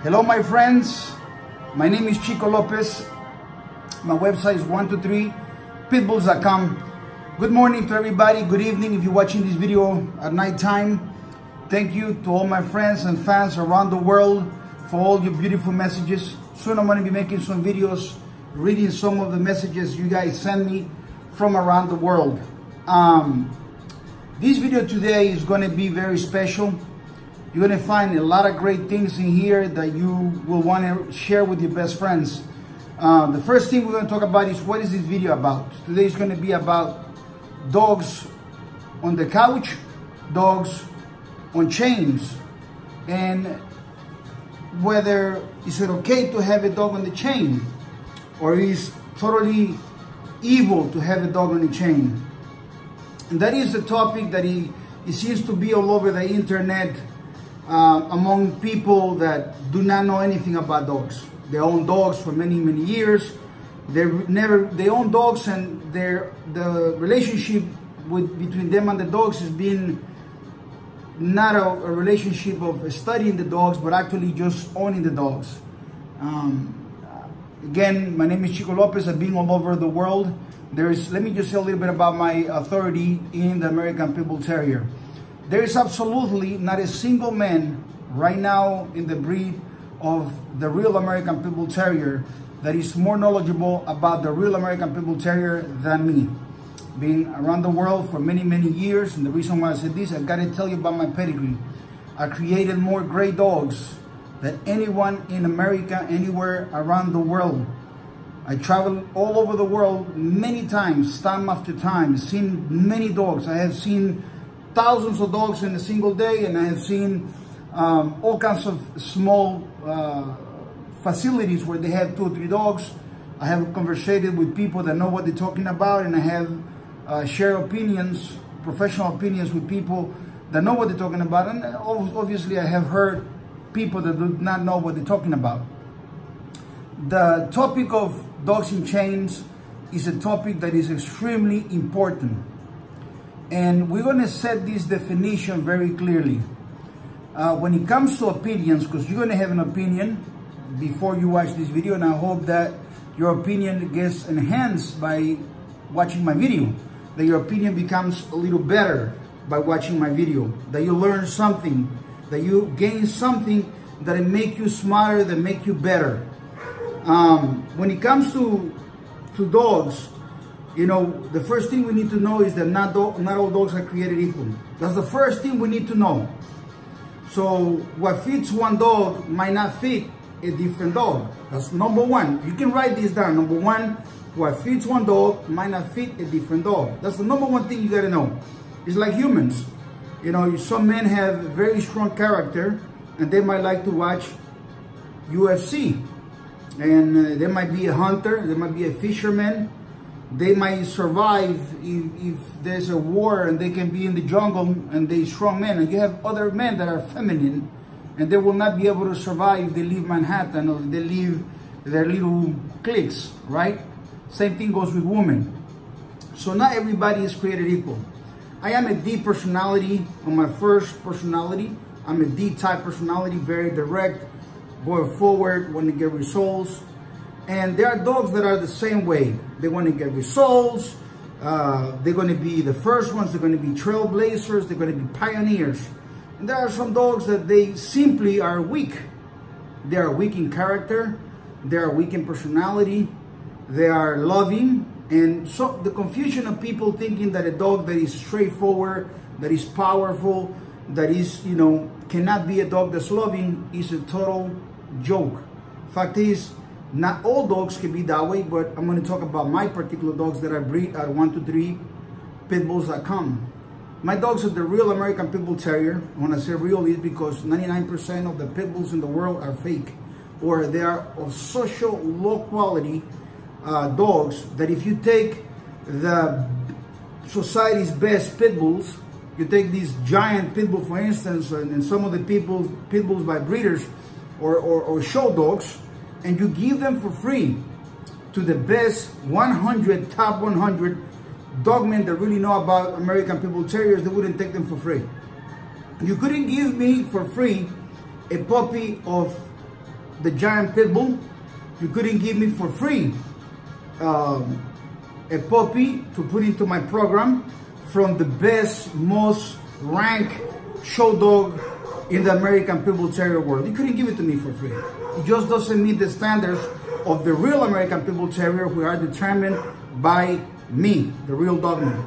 Hello my friends, my name is Chico Lopez. My website is 123pitbulls.com. Good morning to everybody, good evening if you're watching this video at night time. Thank you to all my friends and fans around the world for all your beautiful messages. Soon I'm going to be making some videos, reading some of the messages you guys send me from around the world. This video today is going to be very special. You're going to find a lot of great things in here that you will want to share with your best friends. The first thing we're going to talk about is what is this video about. Today is going to be about dogs on the couch, dogs on chains, and whether is it okay to have a dog on the chain, or is totally evil to have a dog on the chain. And that is a topic that it seems to be all over the internet among people that do not know anything about dogs. They own dogs for many years. They own dogs, and the relationship between them and the dogs has been not a relationship of studying the dogs, but actually just owning the dogs. Again, my name is Chico Lopez. I've been all over the world. Let me just say a little bit about my authority in the American Pit Bull Terrier. There is absolutely not a single man right now in the breed of the real American Pit Bull Terrier that is more knowledgeable about the real American Pit Bull Terrier than me. Being around the world for many years, and the reason why I said this, I gotta tell you about my pedigree. I created more great dogs than anyone in America, anywhere around the world. I traveled all over the world many times, time after time, seen many dogs. I have seen thousands of dogs in a single day, and I have seen all kinds of small facilities where they have 2 or 3 dogs. I have conversated with people that know what they're talking about, and I have shared opinions, professional opinions with people that know what they're talking about. And obviously I have heard people that do not know what they're talking about. The topic of dogs in chains is a topic that is extremely important. And we're going to set this definition very clearly. When it comes to opinions, because you're going to have an opinion before you watch this video, and I hope that your opinion gets enhanced by watching my video, that your opinion becomes a little better by watching my video, that you learn something, that you gain something that will make you smarter, that make you better. When it comes to dogs, you know, the first thing we need to know is that not all dogs are created equal. That's the first thing we need to know. So what fits one dog might not fit a different dog. That's number one. You can write this down. Number one, what fits one dog might not fit a different dog. That's the number one thing you gotta know. It's like humans. You know, some men have very strong character, and they might like to watch UFC. And they might be a hunter, they might be a fisherman. They might survive if there's a war, and they can be in the jungle and they're strong men. And you have other men that are feminine, and they will not be able to survive if they leave Manhattan or if they leave their little cliques, right? Same thing goes with women. So not everybody is created equal. I am a D personality on my first personality. I'm a D-type personality, very direct, going forward, want to get results. And there are dogs that are the same way. They want to get results. They're going to be the first ones. They're going to be trailblazers. They're going to be pioneers. And there are some dogs that they simply are weak. They are weak in character. They are weak in personality. They are loving. And so the confusion of people thinking that a dog that is straightforward, that is powerful, that is, you know, cannot be a dog that's loving is a total joke. Fact is, not all dogs can be that way, but I'm going to talk about my particular dogs that I breed at 123pitbulls.com. My dogs are the real American Pit Bull Terrier. When I say real, is because 99% of the pit bulls in the world are fake, or they are of social low quality dogs that if you take the society's best pit bulls, you take these giant pit bull, for instance, and some of the pit bulls by breeders or show dogs, and you give them for free to the best 100, top 100 dogmen that really know about American Pit Bull Terriers, they wouldn't take them for free. You couldn't give me for free a puppy of the giant pit bull, you couldn't give me for free a puppy to put into my program from the best, most ranked show dog in the American Pit Bull Terrier world. You couldn't give it to me for free. It just doesn't meet the standards of the real American Pit Bull Terrier, who are determined by me, the real dogman.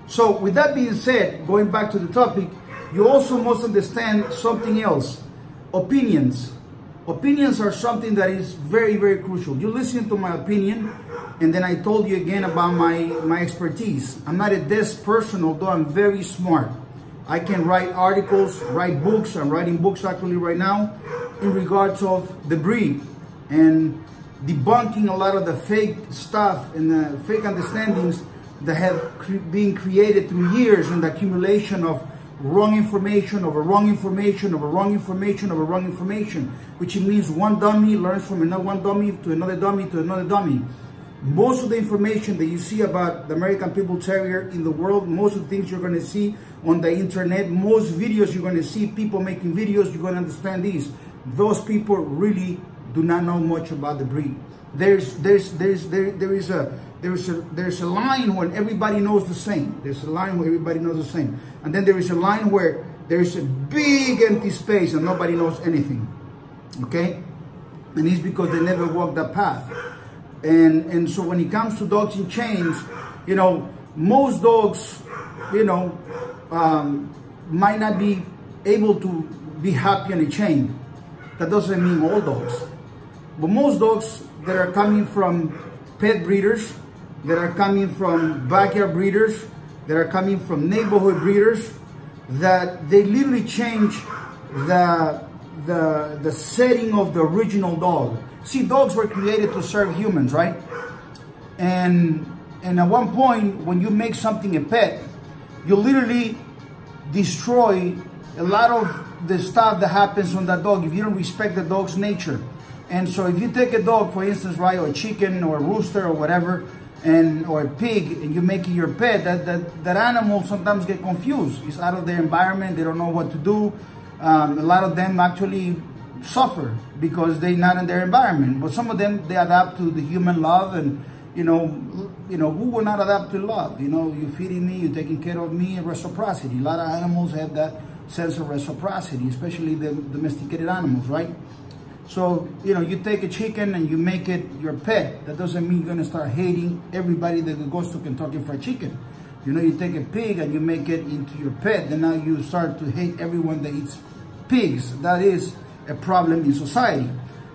So with that being said, going back to the topic, you also must understand something else. Opinions. Opinions are something that is very, very crucial. You listen to my opinion, and then I told you again about my expertise. I'm not a desk person, although I'm very smart. I can write articles, write books. I'm writing books actually right now in regards of the breed and debunking a lot of the fake stuff and the fake understandings that have been created through years and the accumulation of wrong information over wrong information over wrong information over wrong information, which means one dummy learns from another one dummy to another dummy to another dummy. Most of the information that you see about the American Pit Bull Terrier in the world, most of the things you're going to see on the internet, most videos you're going to see people making videos, you're going to understand these. Those people really do not know much about the breed. There's a line when everybody knows the same. There's a line where everybody knows the same. And then there is a line where there is a big empty space and nobody knows anything. Okay? And it's because they never walked that path. And so when it comes to dogs in chains, you know, most dogs, you know, might not be able to be happy in a chain. That doesn't mean all dogs. But most dogs that are coming from pet breeders, that are coming from backyard breeders, that are coming from neighborhood breeders, that they literally change the setting of the original dog. See, dogs were created to serve humans, right? And at one point, when you make something a pet, you literally destroy a lot of the stuff that happens on that dog if you don't respect the dog's nature. And so if you take a dog, for instance, right, or a chicken or a rooster or whatever, or a pig, and you make it your pet, that animal sometimes get confused. It's out of their environment. They don't know what to do. A lot of them actually suffer because they're not in their environment. But some of them, they adapt to the human love, and you know, who will not adapt to love? You know, you're feeding me, you're taking care of me, and reciprocity. A lot of animals have that sense of reciprocity, especially the domesticated animals, right? So, you know, you take a chicken and you make it your pet. That doesn't mean you're going to start hating everybody that goes to Kentucky Fried Chicken. You know, you take a pig and you make it into your pet, then now you start to hate everyone that eats pigs. That is a problem in society.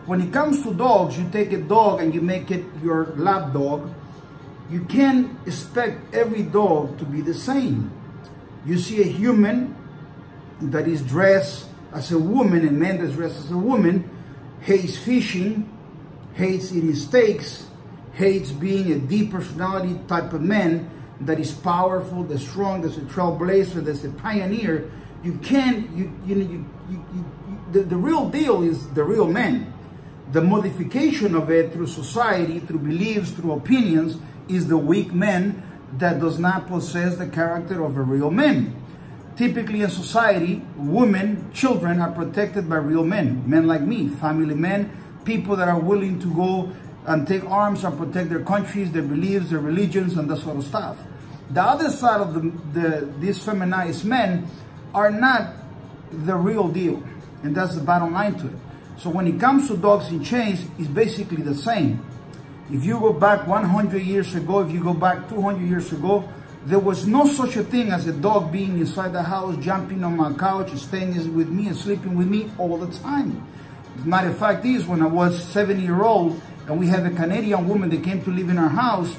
When it comes to dogs, you take a dog and you make it your lap dog. You can't expect every dog to be the same. You see a human that is dressed as a woman, a man that's dressed as a woman, hates fishing, hates eating steaks, hates being a deep personality type of man that is powerful, that's strong, that's a trailblazer, that's a pioneer. You can't, the real deal is the real man. The modification of it through society, through beliefs, through opinions, is the weak man that does not possess the character of a real man. Typically in society, women, children are protected by real men. Men like me, family men, people that are willing to go and take arms and protect their countries, their beliefs, their religions, and that sort of stuff. The other side of these feminized men are not the real deal. And that's the bottom line to it. So when it comes to dogs in chains, it's basically the same. If you go back 100 years ago, if you go back 200 years ago, there was no such a thing as a dog being inside the house, jumping on my couch, staying with me and sleeping with me all the time. The matter of fact is, when I was 7-year-old and we had a Canadian woman that came to live in our house,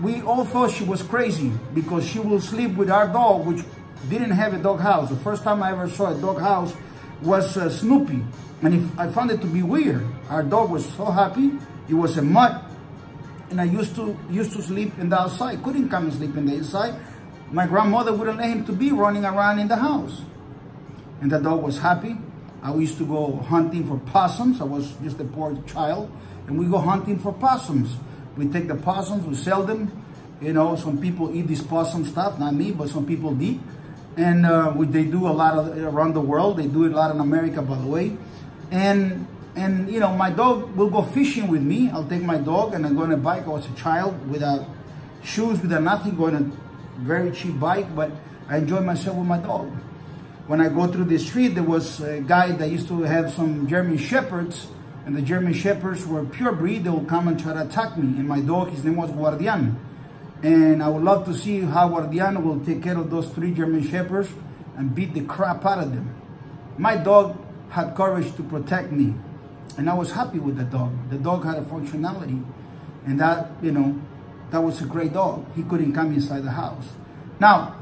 we all thought she was crazy because she will sleep with our dog, which didn't have a dog house. The first time I ever saw a dog house was Snoopy. And I found it to be weird. Our dog was so happy. It was a mutt. And I used to sleep in the outside. Couldn't come and sleep in the inside. My grandmother wouldn't let him to be running around in the house. And the dog was happy. I used to go hunting for possums. I was just a poor child. And we go hunting for possums. We take the possums, we sell them. You know, some people eat this possum stuff. Not me, but some people did. And they do a lot of around the world. They do it a lot in America, by the way. And And you know, my dog will go fishing with me. I'll take my dog and I go on a bike. I was a child without shoes, without nothing, going on a very cheap bike, but I enjoy myself with my dog. When I go through the street, there was a guy that used to have some German Shepherds, and the German Shepherds were pure breed. They would come and try to attack me. And my dog, his name was Guardian. And I would love to see how Guardian will take care of those 3 German Shepherds and beat the crap out of them. My dog had courage to protect me, and I was happy with the dog. The dog had a functionality, and that, you know, that was a great dog. He couldn't come inside the house. Now,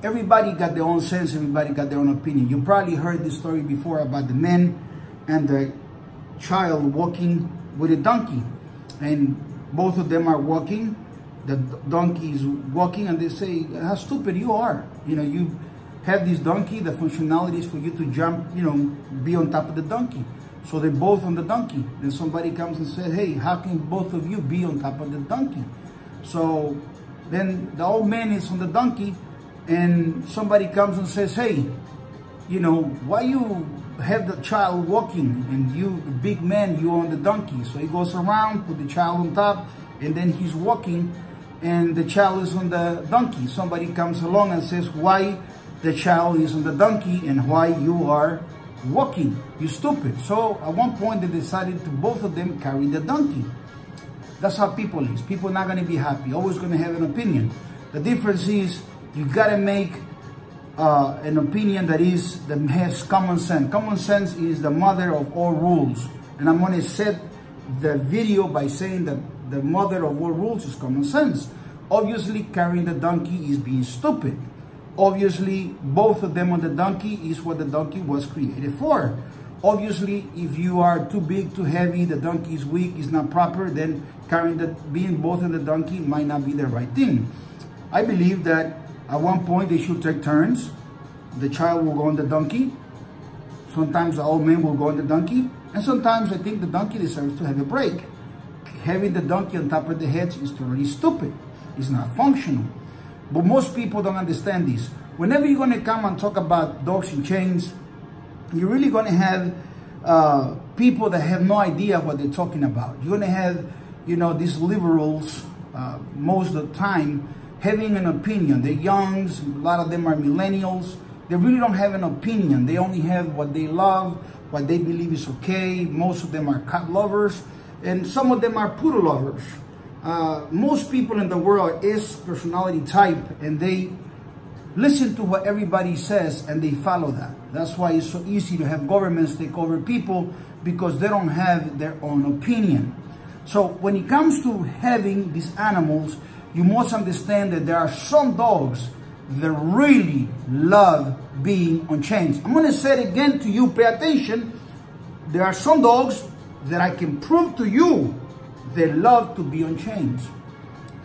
everybody got their own sense, everybody got their own opinion. You probably heard this story before about the man and the child walking with a donkey. And both of them are walking. The donkey is walking, and they say, how stupid you are. You know, you have this donkey, the functionality is for you to jump, you know, be on top of the donkey. So they're both on the donkey. Then somebody comes and said, hey, how can both of you be on top of the donkey? So then the old man is on the donkey, and somebody comes and says, hey, you know, why you have the child walking and you, the big man, you on the donkey? So he goes around, put the child on top, and then he's walking, and the child is on the donkey. Somebody comes along and says, why the child is on the donkey and why you are walking? You stupid. So at one point they decided to both of them carry the donkey. That's how people is. People are not going to be happy, always going to have an opinion. The difference is you got to make an opinion that has common sense. Common sense is the mother of all rules. And I'm going to set the video by saying that the mother of all rules is common sense. Obviously, carrying the donkey is being stupid. Obviously, both of them on the donkey is what the donkey was created for. Obviously, if you are too big, too heavy, the donkey is weak, is not proper, then being both on the donkey might not be the right thing. I believe that at one point they should take turns. The child will go on the donkey. Sometimes the old man will go on the donkey. And sometimes I think the donkey deserves to have a break. Having the donkey on top of the head is totally stupid. It's not functional. But most people don't understand this. Whenever you're going to come and talk about dogs in chains, you're really going to have people that have no idea what they're talking about. You're going to have, you know, these liberals most of the time having an opinion. They're youngs, a lot of them are millennials. They really don't have an opinion. They only have what they love, what they believe is okay. Most of them are cat lovers, and some of them are poodle lovers. Most people in the world is personality type, and they listen to what everybody says and they follow that. That's why it's so easy to have governments take over people, because they don't have their own opinion. So when it comes to having these animals, you must understand that there are some dogs that really love being on chains. I'm going to say it again to you, pay attention. There are some dogs that I can prove to you they love to be on chains.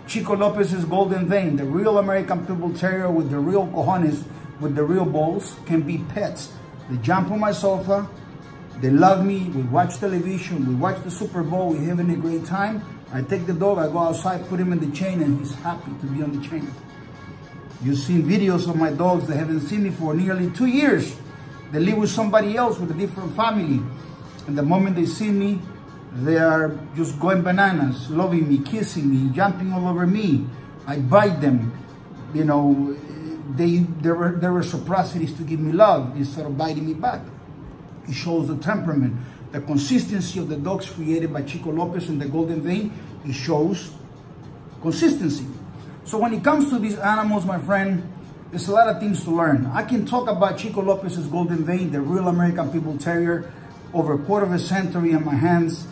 Chico Lopez's Golden Vein, the real American Pit Bull Terrier with the real cojones, with the real balls, can be pets. They jump on my sofa, they love me, we watch television, we watch the Super Bowl, we're having a great time. I take the dog, I go outside, put him in the chain, and he's happy to be on the chain. You've seen videos of my dogs that haven't seen me for nearly 2 years. They live with somebody else, with a different family. And the moment they see me, they are just going bananas, loving me, kissing me, jumping all over me. I bite them. You know, there were reciprocities to give me love instead of biting me back. It shows the temperament, the consistency of the dogs created by Chico Lopez and the Golden Vein. It shows consistency. So when it comes to these animals, my friend, there's a lot of things to learn. I can talk about Chico Lopez's Golden Vein, the real American Pit Bull Terrier, over a quarter of a century in my hands.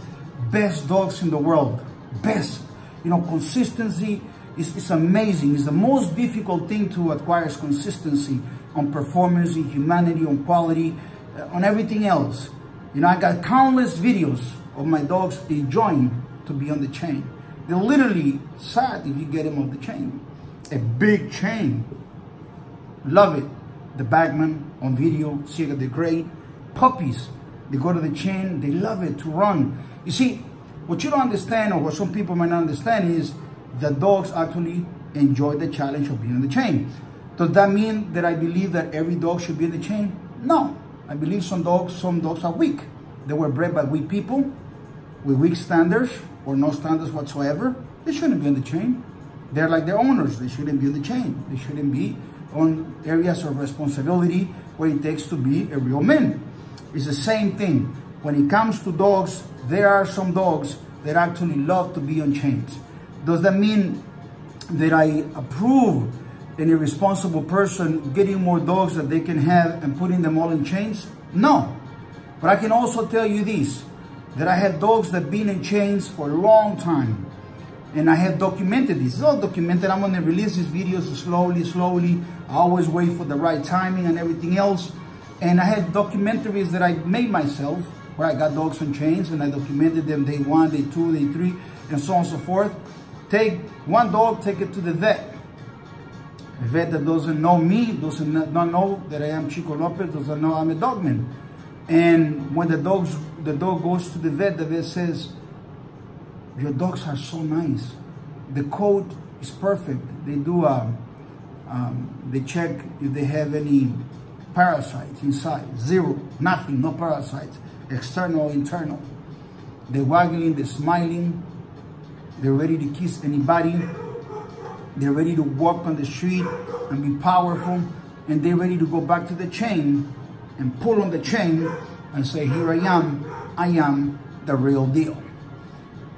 Best dogs in the world. Best. You know, consistency is amazing. It's the most difficult thing to acquire, is consistency on performance, in humanity, on quality, on everything else. You know, I got countless videos of my dogs enjoying to be on the chain. They're literally sad if you get them off the chain. A big chain. Love it. The Bagman on video, Ciega the Great. Puppies, they go to the chain, they love it to run. You see, what you don't understand, or what some people might not understand, is that dogs actually enjoy the challenge of being on the chain. Does that mean that I believe that every dog should be in the chain? No. I believe some dogs are weak. they were bred by weak people with weak standards or no standards whatsoever, they shouldn't be on the chain. They're like their owners. They shouldn't be on the chain. They shouldn't be on areas of responsibility where it takes to be a real man. It's the same thing. When it comes to dogs, there are some dogs that actually love to be on chains. Does that mean that I approve an irresponsible person getting more dogs that they can have and putting them all in chains? No. But I can also tell you this, that I had dogs that have been in chains for a long time. And I have documented this. It's all documented. I'm going to release these videos slowly. I always wait for the right timing and everything else. And I had documentaries that I made myself, where I got dogs on chains and I documented them day 1, day 2, day 3, and so on and so forth. Take one dog, take it to the vet. A vet that doesn't know me, doesn't not know that I am Chico Lopez, doesn't know I'm a dogman. And when the dog goes to the vet says, your dogs are so nice. The coat is perfect. They do they check if they have any parasites inside. Zero, nothing, no parasites, external, internal. They're waggling, they're smiling. They're ready to kiss anybody. They're ready to walk on the street and be powerful. And they're ready to go back to the chain and pull on the chain and say, here I am the real deal.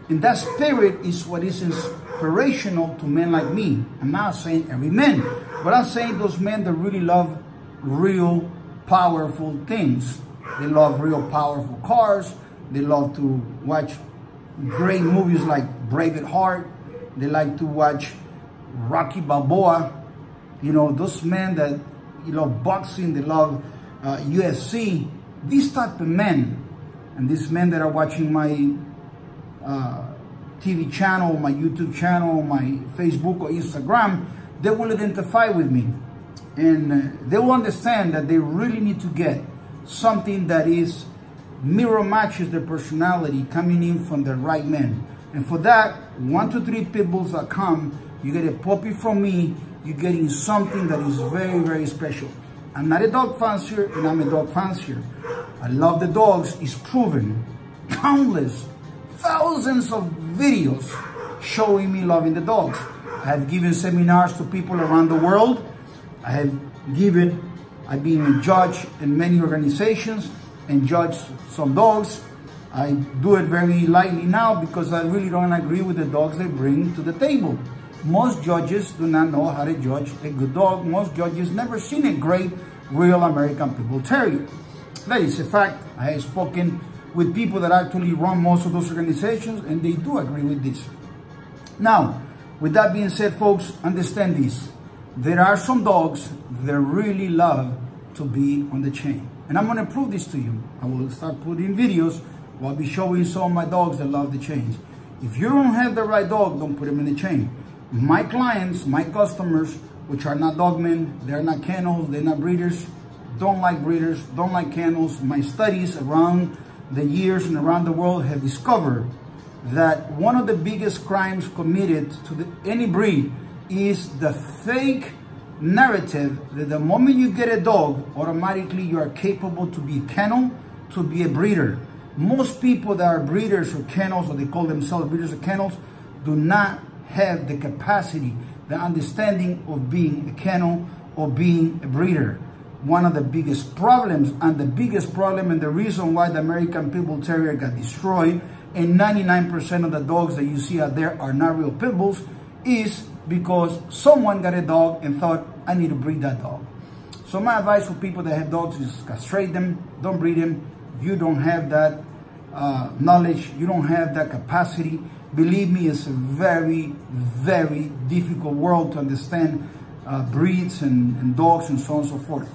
And that spirit is what is inspirational to men like me. I'm not saying every man, but I'm saying those men that really love real powerful things. They love real powerful cars. They love to watch great movies like Braveheart. They like to watch Rocky Balboa. You know, those men that, you love boxing, they love UFC. These type of men, and these men that are watching my TV channel, my YouTube channel, my Facebook or Instagram, they will identify with me. And they will understand that they really need to get something that is mirror matches their personality coming in from the right man. And for that, 123pitbulls.com, you get a puppy from me, you're getting something that is very, very special. I'm not a dog fancier, and I'm a dog fancier. I love the dogs. It's proven. Countless, thousands of videos showing me loving the dogs. I have given seminars to people around the world. I've been a judge in many organizations and judged some dogs. I do it very lightly now because I really don't agree with the dogs they bring to the table. Most judges do not know how to judge a good dog. Most judges never seen a great real American Pit Bull Terrier. That is a fact. I have spoken with people that actually run most of those organizations, and they do agree with this. Now, with that being said, folks, understand this. There are some dogs that really love to be on the chain. And I'm going to prove this to you. I will start putting videos where I'll be showing some of my dogs that love the chains. If you don't have the right dog, don't put him in the chain. My clients, my customers, which are not dogmen, they're not kennels, they're not breeders, don't like kennels. My studies around the years and around the world have discovered that one of the biggest crimes committed to any breed is the fake narrative that the moment you get a dog, automatically you are capable to be a kennel, to be a breeder. Most people that are breeders or kennels, or they call themselves breeders or kennels, do not have the capacity, the understanding of being a kennel or being a breeder. One of the biggest problems, and the biggest problem, and the reason why the American Pit Bull Terrier got destroyed, and 99% of the dogs that you see out there are not real pit bulls, is because someone got a dog and thought, I need to breed that dog. So my advice for people that have dogs is castrate them, don't breed them. You don't have that knowledge, you don't have that capacity. Believe me, it's a very, very difficult world to understand breeds and dogs and so on and so forth.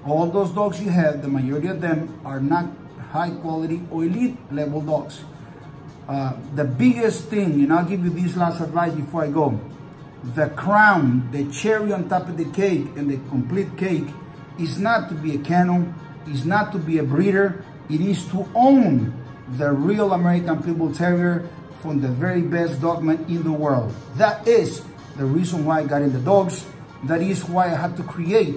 All those dogs you have, the majority of them are not high quality or elite level dogs. The biggest thing, and I'll give you this last advice before I go, the crown, the cherry on top of the cake and the complete cake is not to be a kennel, is not to be a breeder, it is to own the real American Pit Bull Terrier from the very best dogman in the world. That is the reason why I got into dogs. That is why I had to create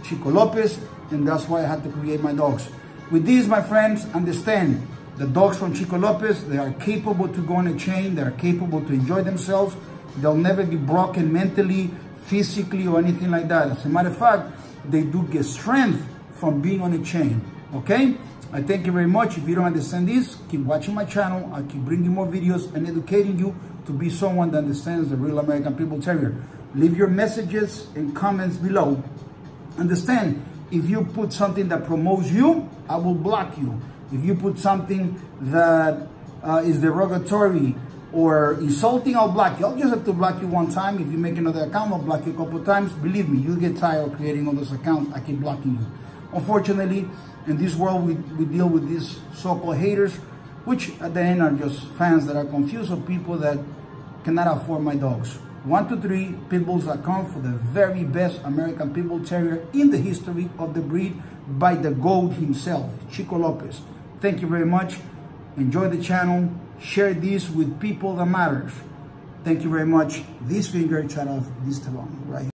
Chico Lopez, and that's why I had to create my dogs. with this, my friends, understand the dogs from Chico Lopez, they are capable to go on a chain. They are capable to enjoy themselves. They'll never be broken mentally, physically, or anything like that. As a matter of fact, they do get strength from being on a chain, okay? I thank you very much. If you don't understand this, keep watching my channel. I'll keep bringing more videos and educating you to be someone that understands the real American Pit Bull Terrier. Leave your messages and comments below. Understand, if you put something that promotes you, I will block you. If you put something that is derogatory or insulting, I'll block you. I'll just have to block you one time. If you make another account, I'll block you a couple of times. Believe me, you'll get tired of creating all those accounts. I keep blocking you. Unfortunately, in this world, we deal with these so-called haters, which at the end are just fans that are confused, or people that cannot afford my dogs. 123pitbulls.com for the very best American Pit Bull Terrier in the history of the breed, by the GOAT himself, Chico Lopez. Thank you very much. Enjoy the channel. Share this with people that matters. Thank you very much. This finger cut off this talon right here.